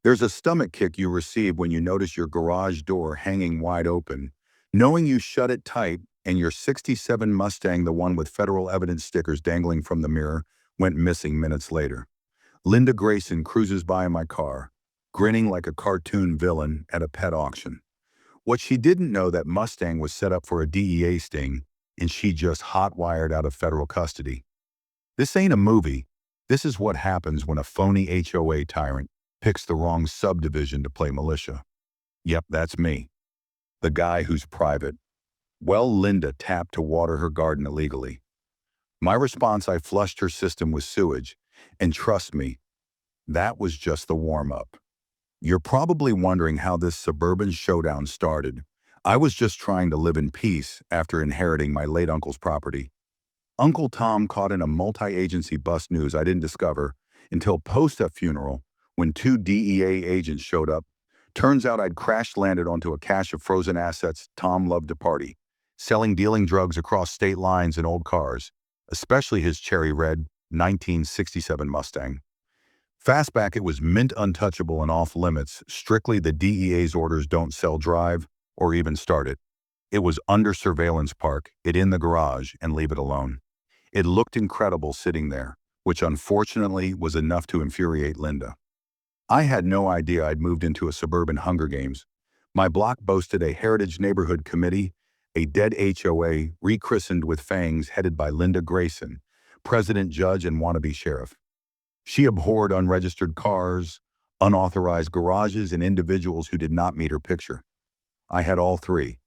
There's a stomach kick you receive when you notice your garage door hanging wide open, knowing you shut it tight and your '67 Mustang, the one with federal evidence stickers dangling from the mirror, went missing minutes later. Linda Grayson cruises by in my car, grinning like a cartoon villain at a pet auction. What she didn't know that Mustang was set up for a DEA sting, and she just hot-wired out of federal custody. This ain't a movie. This is what happens when a phony HOA tyrant picks the wrong subdivision to play militia. Yep, that's me. The guy who's private. Well, Linda tapped to water her garden illegally. My response, I flushed her system with sewage. And trust me, that was just the warm-up. You're probably wondering how this suburban showdown started. I was just trying to live in peace after inheriting my late uncle's property. Uncle Tom caught in a multi-agency bust news I didn't discover until post a funeral when two DEA agents showed up. Turns out I'd crash-landed onto a cache of frozen assets. Tom loved to party, dealing drugs across state lines in old cars, especially his cherry red 1967 Mustang. Fastback, it was mint untouchable and off limits, strictly the DEA's orders: don't sell, drive, or even start it. It was under surveillance, park it in the garage and leave it alone. It looked incredible sitting there, which unfortunately was enough to infuriate Linda. I had no idea I'd moved into a suburban Hunger Games. My block boasted a Heritage Neighborhood Committee, a dead HOA rechristened with fangs headed by Linda Grayson, president, judge, and wannabe sheriff. She abhorred unregistered cars, unauthorized garages, and individuals who did not meet her picture. I had all three.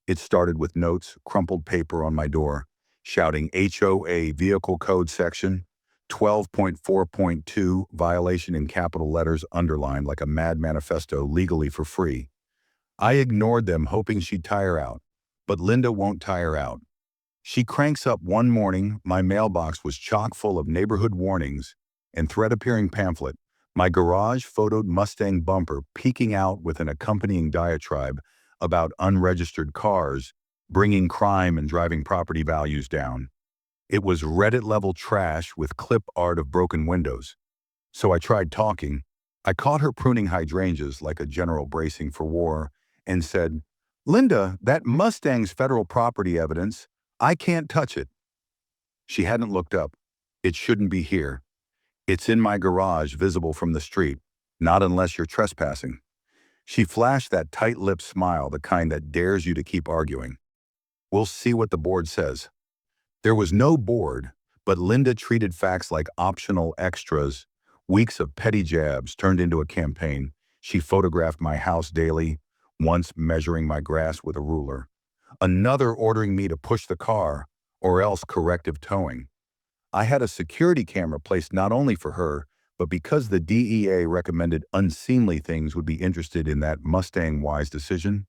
It started with notes, crumpled paper on my door, shouting HOA Vehicle Code Section 12.4.2 violation in capital letters underlined like a mad manifesto, legally for free. I ignored them, hoping she'd tire out. But Linda won't tire out. She cranks up one morning. My mailbox was chock full of neighborhood warnings and thread-appearing pamphlet, my garage photoed Mustang bumper peeking out with an accompanying diatribe about unregistered cars, bringing crime and driving property values down. It was Reddit-level trash with clip art of broken windows. So I tried talking. I caught her pruning hydrangeas like a general bracing for war and said, "Linda, that Mustang's federal property evidence. I can't touch it." She hadn't looked up. "It shouldn't be here. It's in my garage, visible from the street. Not unless you're trespassing." She flashed that tight-lipped smile, the kind that dares you to keep arguing. "We'll see what the board says." There was no board, but Linda treated facts like optional extras. Weeks of petty jabs turned into a campaign. She photographed my house daily, once measuring my grass with a ruler, another ordering me to push the car, or else corrective towing. I had a security camera placed not only for her, but because the DEA recommended unseemly things would be interested in that Mustang-wise decision.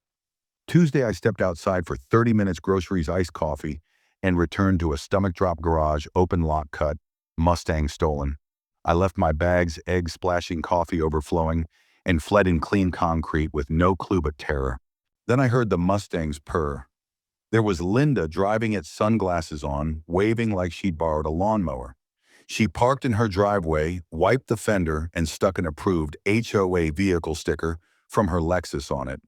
Tuesday, I stepped outside for 30 minutes, groceries, iced coffee, and returned to a stomach-drop garage, open lock cut, Mustang stolen. I left my bags, eggs splashing, coffee overflowing, and fled in clean concrete with no clue but terror. Then I heard the Mustang's purr. There was Linda driving it, sunglasses on, waving like she'd borrowed a lawnmower. She parked in her driveway, wiped the fender, and stuck an approved HOA vehicle sticker from her Lexus on it.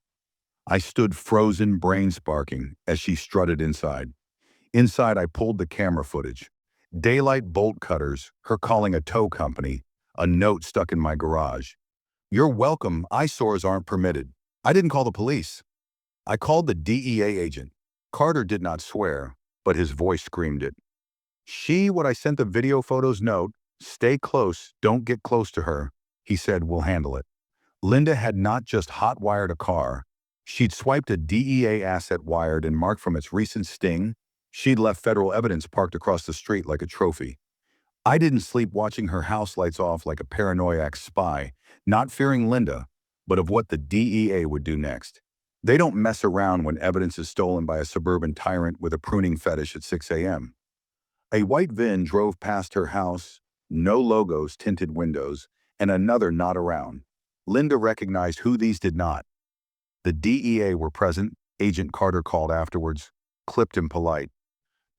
I stood frozen, brain sparking, as she strutted inside. Inside, I pulled the camera footage. Daylight bolt cutters, her calling a tow company, a note stuck in my garage. "You're welcome, eyesores aren't permitted." I didn't call the police. I called the DEA agent. Carter did not swear, but his voice screamed it. What I sent the video photos note, "Stay close, don't get close to her." He said, "We'll handle it." Linda had not just hot-wired a car. She'd swiped a DEA asset wired and marked from its recent sting. She'd left federal evidence parked across the street like a trophy. I didn't sleep watching her house lights off like a paranoiac spy, not fearing Linda, but of what the DEA would do next. They don't mess around when evidence is stolen by a suburban tyrant with a pruning fetish at 6 a.m. A white van drove past her house, no logos, tinted windows, and another not around. Linda recognized who these did not. The DEA were present, Agent Carter called afterwards, clipped and polite.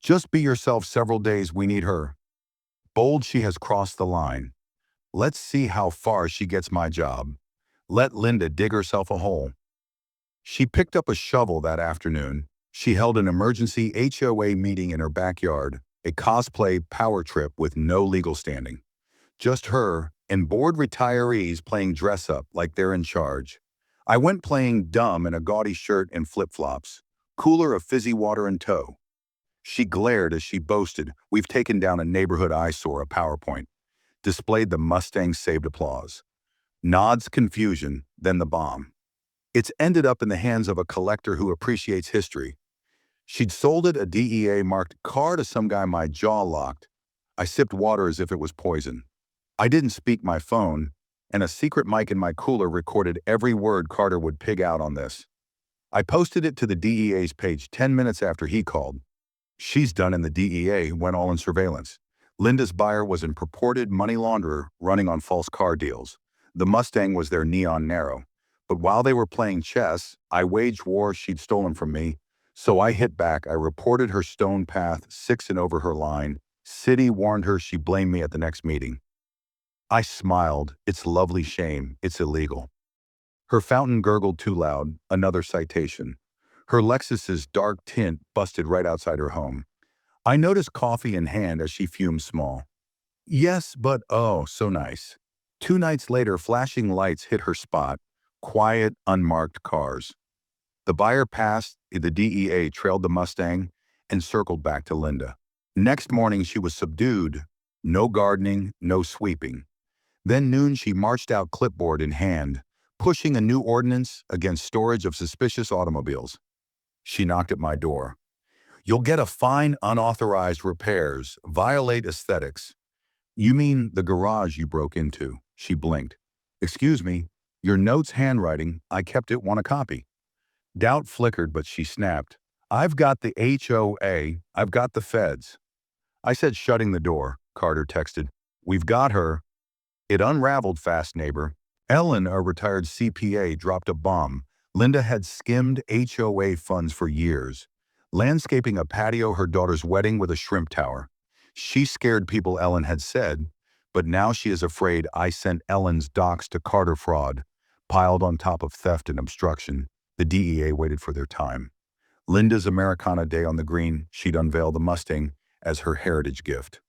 "Just be yourself, several days, we need her." Bold, she has crossed the line. Let's see how far she gets my job. Let Linda dig herself a hole. She picked up a shovel that afternoon. She held an emergency HOA meeting in her backyard, a cosplay power trip with no legal standing. Just her and bored retirees playing dress-up like they're in charge. I went playing dumb in a gaudy shirt and flip-flops, cooler of fizzy water in tow. She glared as she boasted, "We've taken down a neighborhood eyesore," a PowerPoint. Displayed the Mustang saved applause. Nods confusion, then the bomb. It's ended up in the hands of a collector who appreciates history. She'd sold it a DEA-marked car to some guy. My jaw locked. I sipped water as if it was poison. I didn't speak my phone, and a secret mic in my cooler recorded every word Carter would pig out on this. I posted it to the DEA's page 10 minutes after he called. "She's done," and the DEA went all in surveillance. Linda's buyer was a purported money launderer running on false car deals. The Mustang was their neon Nero. But while they were playing chess, I waged war she'd stolen from me. So I hit back. I reported her stone path 6 and over her line. City warned her. She blamed me at the next meeting. I smiled. It's lovely shame. It's illegal. Her fountain gurgled too loud. Another citation. Her Lexus's dark tint busted right outside her home. I noticed coffee in hand as she fumed small. Yes, but oh, so nice. 2 nights later, flashing lights hit her spot. Quiet, unmarked cars. The buyer passed, the DEA trailed the Mustang, and circled back to Linda. Next morning, she was subdued. No gardening, no sweeping. Then noon, she marched out clipboard in hand, pushing a new ordinance against storage of suspicious automobiles. She knocked at my door. "You'll get a fine. Unauthorized repairs violate aesthetics." "You mean the garage you broke into?" She blinked. "Excuse me, your note's handwriting. I kept it. Want a copy?" Doubt flickered, but she snapped. "I've got the HOA. I've got the feds." I said, shutting the door. Carter texted, "We've got her." It unraveled fast, neighbor. Ellen, a retired CPA, dropped a bomb. Linda had skimmed HOA funds for years, landscaping a patio her daughter's wedding with a shrimp tower. She scared people, Ellen had said, but now she is afraid I sent Ellen's docs to Carter. Fraud piled on top of theft and obstruction. The DEA waited for their time. Linda's Americana Day on the green, she'd unveil the Mustang as her heritage gift.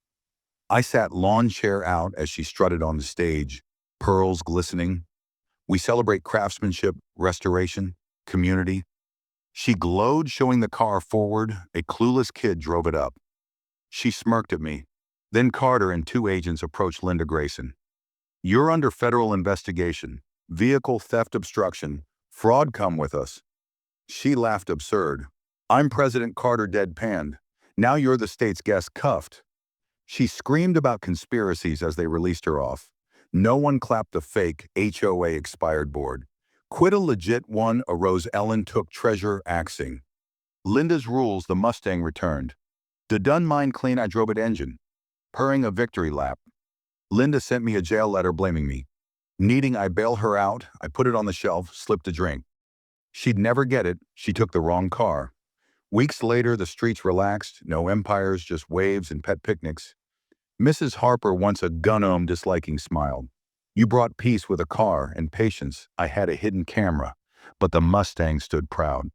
I sat lawn chair out as she strutted on the stage, pearls glistening. "We celebrate craftsmanship, restoration, community." She glowed, showing the car forward. A clueless kid drove it up. She smirked at me. Then Carter and 2 agents approached Linda Grayson. "You're under federal investigation. Vehicle theft, obstruction, fraud. Come with us." She laughed absurd. "I'm President Carter." Deadpanned. "Now you're the state's guest." Cuffed. She screamed about conspiracies as they released her off. No one clapped the fake HOA expired board. "Quit a legit one," arose. Ellen took treasure axing. Linda's rules. The Mustang returned. Done mine clean. I drove it engine. Purring a victory lap. Linda sent me a jail letter blaming me. Needing I bail her out, I put it on the shelf, slipped a drink. She'd never get it. She took the wrong car. Weeks later, the streets relaxed. No empires, just waves and pet picnics. Mrs. Harper, once a gun-ohm disliking, smiled. "You brought peace with a car and patience. I had a hidden camera." But the Mustang stood proud.